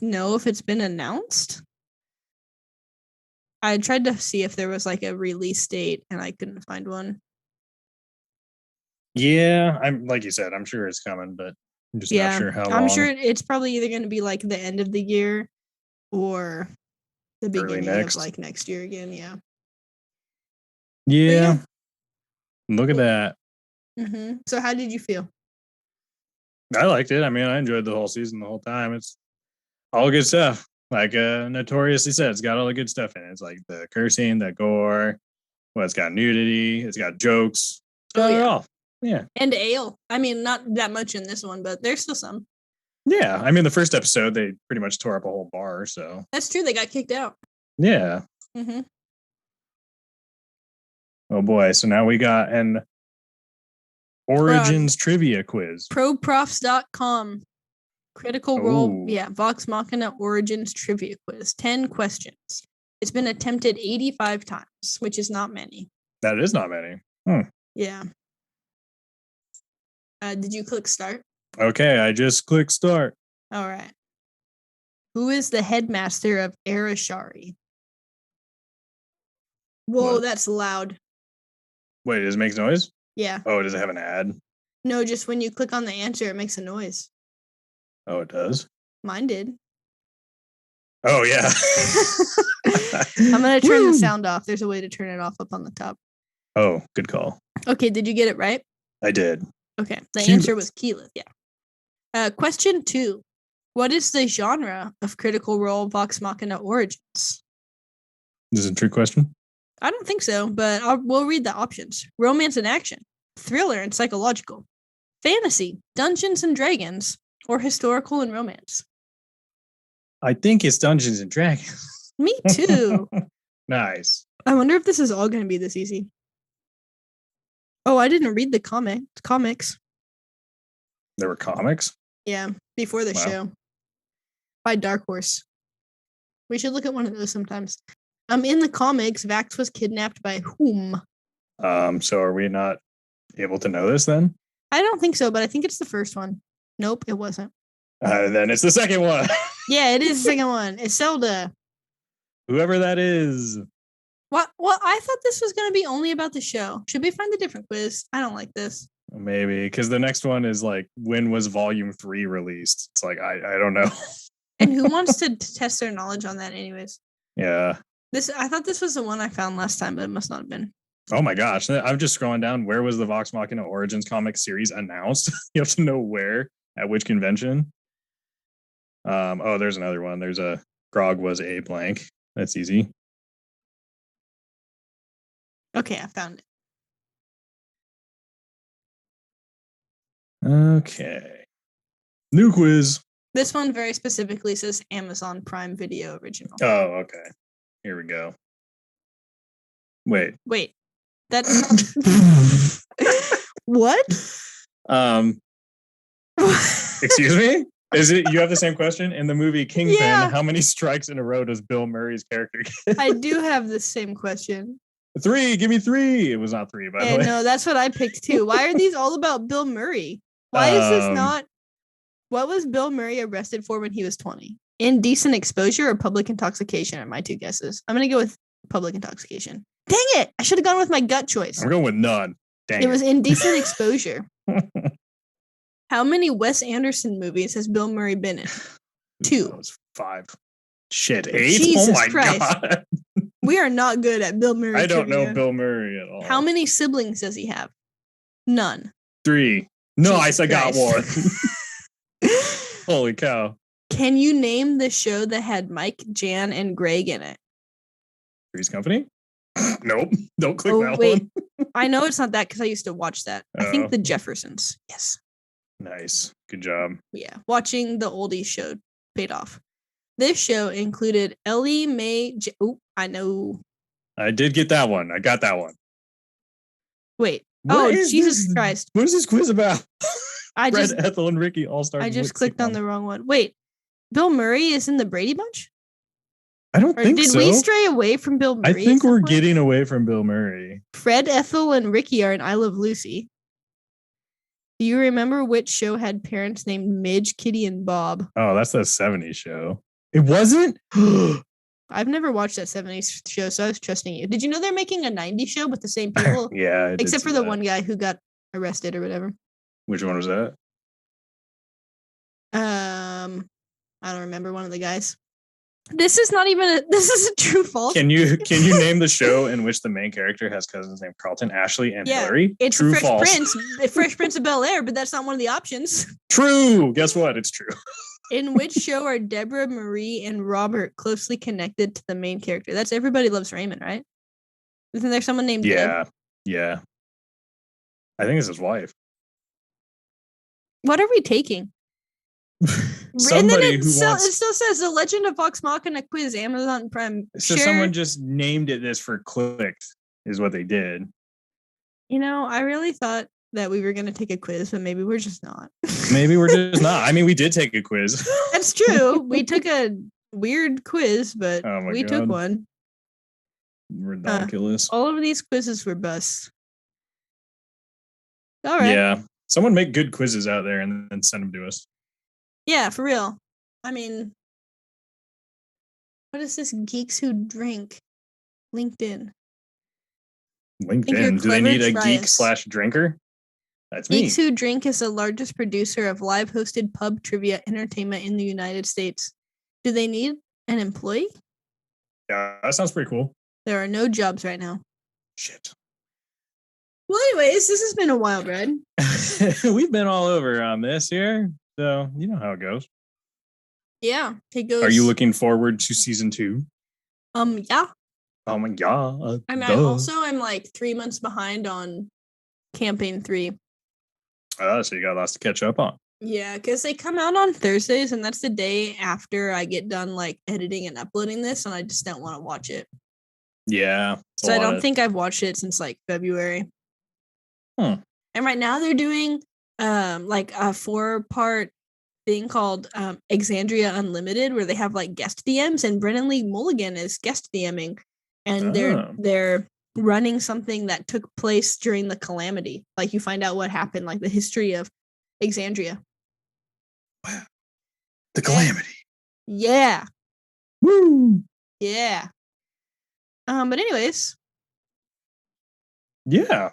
know if it's been announced. I tried to see if there was like a release date, and I couldn't find one. Yeah, I'm like you said, I'm sure it's coming, but I'm just not sure how long. I'm sure it's probably either going to be like the end of the year or the beginning of like next year again. Yeah. Yeah. Look at that. Mm-hmm. So how did you feel? I liked it. I mean, I enjoyed the whole season the whole time. It's all good stuff. Like notoriously said, it's got all the good stuff in it. It's like the cursing, the gore. Well, it's got nudity. It's got jokes. It's got it all. Yeah. And ale. I mean, not that much in this one, but there's still some. Yeah. I mean, the first episode, they pretty much tore up a whole bar. So that's true. They got kicked out. Yeah. Mm-hmm. Oh boy. So now we got an Origins trivia quiz. ProProfs.com. Critical Role. Yeah. Vox Machina Origins trivia quiz. 10 questions. It's been attempted 85 times, which is not many. That is not many. Yeah. Did you click start? Okay, I just clicked start. All right. Who is the headmaster of Arashari? Whoa, what? That's loud. Wait, does it make noise? Yeah. Oh, does it have an ad? No, just when you click on the answer, it makes a noise. Oh, it does? Mine did. Oh, yeah. I'm going to turn the sound off. There's a way to turn it off up on the top. Oh, good call. Okay, did you get it right? I did. Okay, the answer was Keyleth, yeah. Question 2. What is the genre of Critical Role Vox Machina Origins? This is a trick question? I don't think so, but we'll read the options. Romance and action, thriller and psychological, fantasy, Dungeons and Dragons, or historical and romance. I think it's Dungeons and Dragons. Me too. Nice. I wonder if this is all going to be this easy. Oh, I didn't read the comics. There were comics? Yeah, before the show. By Dark Horse. We should look at one of those sometimes. In the comics, Vax was kidnapped by whom? So are we not able to know this then? I don't think so, but I think it's the first one. Nope, it wasn't. Then it's the second one. Yeah, it is the second one. Iselda. Whoever that is. What? Well, I thought this was going to be only about the show. Should we find a different quiz? I don't like this. Maybe, because the next one is like, when was Volume 3 released? It's like, I don't know. And who wants to test their knowledge on that anyways? Yeah. I thought this was the one I found last time, but it must not have been. Oh my gosh. I'm just scrolling down. Where was the Vox Machina Origins comic series announced? You have to know where, at which convention. Oh, there's another one. There's a Grog was a blank. That's easy. Okay, I found it. Okay. New quiz. This one very specifically says Amazon Prime Video original. Oh, okay. Here we go. Wait. That what? Excuse me? Is it you have the same question? In the movie Kingpin, how many strikes in a row does Bill Murray's character get? I do have the same question. 3, give me 3. It was not 3, by the way. No, that's what I picked too. Why are these all about Bill Murray? Why is this not? What was Bill Murray arrested for when he was 20? Indecent exposure or public intoxication are my two guesses. I'm going to go with public intoxication. Dang it! I should have gone with my gut choice. I'm going with none. Dang it was indecent exposure. How many Wes Anderson movies has Bill Murray been in? 2. That was 5. Shit, 8? Jesus oh my Christ. God. We are not good at Bill Murray. I don't know Bill Murray at all. How many siblings does he have? None. 3. Nice, I got one. Holy cow. Can you name the show that had Mike, Jan, and Greg in it? Three's Company? Nope. Don't click that one. I know it's not that because I used to watch that. I think The Jeffersons. Yes. Nice. Good job. Yeah. Watching the oldies show paid off. This show included Ellie Mae. I know. I did get that one. I got that one. Wait. Jesus Christ. What is this quiz about? Fred, Ethel, and Ricky All-Star. I just clicked on the wrong one. Wait. Bill Murray is in the Brady Bunch? I don't think so. Did we stray away from Bill Murray? I think we're getting away from Bill Murray. Fred, Ethel, and Ricky are in I Love Lucy. Do you remember which show had parents named Midge, Kitty, and Bob? Oh, that's that 70s show. It wasn't? I've never watched that 70s show, so I was trusting you. Did you know they're making a 90s show with the same people? Yeah. Except for the one guy who got arrested or whatever. Which one was that? I don't remember one of the guys. This is not even this is a true false. Can you name the show in which the main character has cousins named Carlton, Ashley, and Hillary? It's true, Fresh Prince of Bel-Air, but that's not one of the options. True. Guess what? It's true. In which show are Deborah, Marie, and Robert closely connected to the main character? That's Everybody Loves Raymond, right? Isn't there someone named Deb? Yeah. I think it's his wife. What are we taking? Somebody it still says the Legend of Vox Machina quiz, Amazon Prime. So someone just named it this for clicks, is what they did. You know, I really thought that we were going to take a quiz, but maybe we're just not. Maybe we're just not. I mean, we did take a quiz. That's true. We took a weird quiz, but we took one. Ridiculous. All of these quizzes were busts. All right. Yeah. Someone make good quizzes out there and then send them to us. Yeah, for real. I mean, what is this Geeks Who Drink? LinkedIn. Do they need a geek/drinker? That's me. Geeks Who Drink is the largest producer of live hosted pub trivia entertainment in the United States. Do they need an employee? Yeah, that sounds pretty cool. There are no jobs right now. Shit. Well, anyways, this has been a wild ride. We've been all over on this here, so you know how it goes. Yeah, it goes. Are you looking forward to season 2? Yeah. Oh my god. And I also am like 3 months behind on Campaign 3. So you got lots to catch up on. Yeah, because they come out on Thursdays, and that's the day after I get done like editing and uploading this, and I just don't want to watch it. Yeah. So I don't think I've watched it since like February. And right now they're doing like a 4-part thing called Exandria Unlimited, where they have like guest DMs, and Brennan Lee Mulligan is guest DMing, and they're running something that took place during the calamity. Like you find out what happened, like the history of Exandria. Wow. The calamity. Yeah. Woo. Yeah. But anyways. Yeah.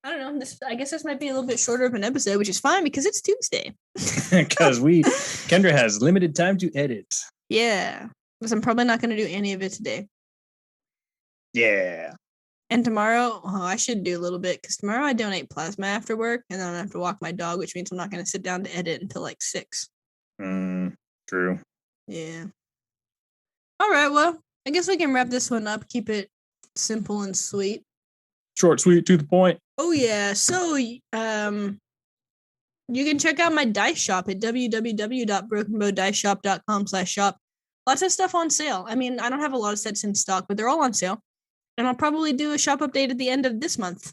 I don't know. I guess this might be a little bit shorter of an episode, which is fine because it's Tuesday. Because Kendra has limited time to edit. Yeah. Because I'm probably not going to do any of it today. Yeah. And tomorrow, I should do a little bit because tomorrow I donate plasma after work, and then I have to walk my dog, which means I'm not going to sit down to edit until like 6. True. Yeah. All right. Well, I guess we can wrap this one up. Keep it simple and sweet. Short, sweet, to the point. Oh yeah. So you can check out my dice shop at www.brokenbowdiceshop.com/shop. Lots of stuff on sale. I mean, I don't have a lot of sets in stock, but they're all on sale. And I'll probably do a shop update at the end of this month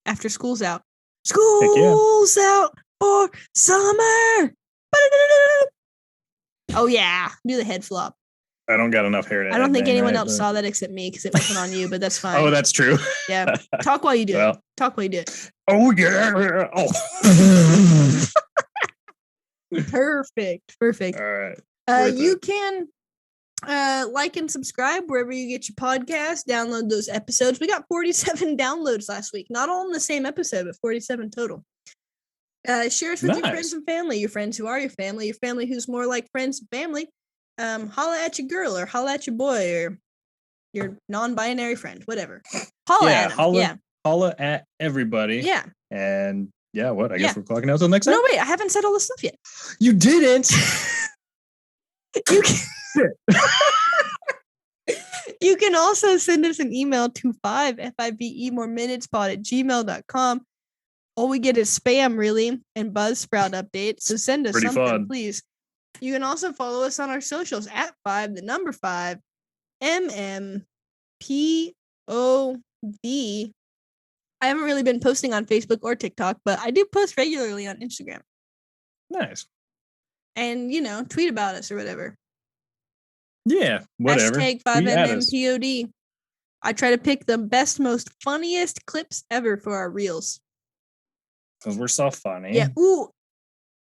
after school's out. School's out for summer. Oh yeah. Do the head flop. I don't got enough hair to I don't think anyone else saw that except me because it wasn't on you, but that's fine. Oh, that's true. Yeah. Talk while you do it. Talk while you do it. Oh, yeah. Oh. Perfect. All right. You can like and subscribe wherever you get your podcast. Download those episodes. We got 47 downloads last week. Not all in the same episode, but 47 total. Share us with your friends and family. Your friends who are your family who's more like friends and family. Holla at your girl or holla at your boy or your non-binary friend, whatever. Holla at them. Holla at everybody. Yeah. And I guess we're clocking out till next time. No, wait, I haven't said all this stuff yet. You didn't. You can You can also send us an email to 5FIVE moreminutespod@gmail.com. All we get is spam, really, and Buzzsprout updates. So send us something, please. You can also follow us on our socials at 5 MMPOD. I haven't really been posting on Facebook or TikTok, but I do post regularly on Instagram. Nice. And, tweet about us or whatever. Yeah, whatever. Hashtag 5MMPOD. I try to pick the best, most funniest clips ever for our reels. Because we're so funny. Yeah. Ooh.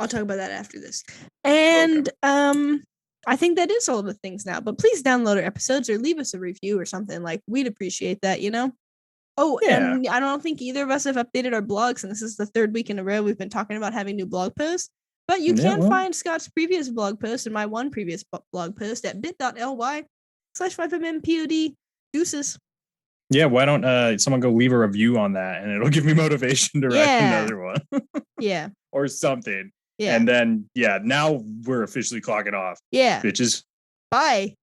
I'll talk about that after this. And I think that is all the things now. But please download our episodes or leave us a review or something. Like, we'd appreciate that, Oh, yeah. And I don't think either of us have updated our blogs, and this is the 3rd week in a row we've been talking about having new blog posts. But you can find Scott's previous blog post and my one previous blog post at bit.ly/5MMPOD. Deuces. Yeah, why don't someone go leave a review on that, and it'll give me motivation to write another one. Yeah. Or something. Yeah. And then, now we're officially clocking off. Yeah. Bitches. Bye.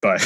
Bye.